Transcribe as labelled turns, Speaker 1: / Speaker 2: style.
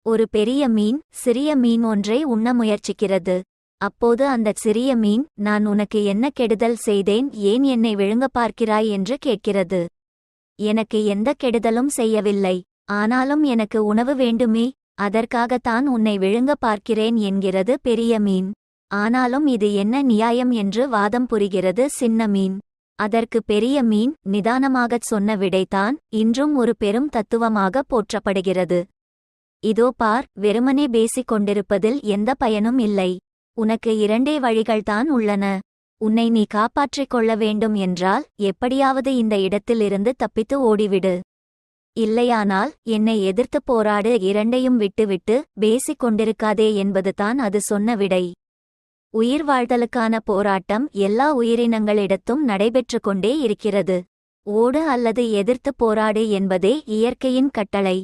Speaker 1: ஒரு பெரிய மீன் சிறிய மீன் ஒன்றை உண்ண முயற்சிக்கிறது. அப்போது அந்தச் சிறிய மீன், நான் உனக்கு என்ன கெடுதல் செய்தேன், ஏன் என்னை விழுங்கப் பார்க்கிறாய் என்று கேட்கிறது. எனக்கு எந்த கெடுதலும் செய்யவில்லை, ஆனாலும் எனக்கு உணவு வேண்டுமே, அதற்காகத்தான் உன்னை விழுங்கப் பார்க்கிறேன் என்கிறது பெரிய மீன். ஆனாலும் இது என்ன நியாயம் என்று வாதம் புரிகிறது சின்ன மீன். அதற்கு பெரிய மீன் நிதானமாகச் சொன்ன விடைதான் இன்றும் ஒரு பெரும் தத்துவமாக போற்றப்படுகிறது. இதோ பார், வெறுமனே பேசிக் கொண்டிருப்பதில் எந்த பயனும் இல்லை. உனக்கு இரண்டே வழிகள்தான் உள்ளன. உன்னை நீ காப்பாற்றிக் கொள்ள வேண்டும் என்றால் எப்படியாவது இந்த இடத்திலிருந்து தப்பித்து ஓடிவிடு. இல்லையானால் என்னை எதிர்த்துப் போராடு. இரண்டையும் விட்டுவிட்டு பேசிக் கொண்டிருக்காதே என்பதுதான் அது சொன்ன விடை. உயிர் வாழ்தலுக்கான போராட்டம் எல்லா உயிரினங்களிடத்தும் நடைபெற்று கொண்டே இருக்கிறது. ஓடு அல்லது எதிர்த்துப் போராடு என்பதே இயற்கையின் கட்டளை.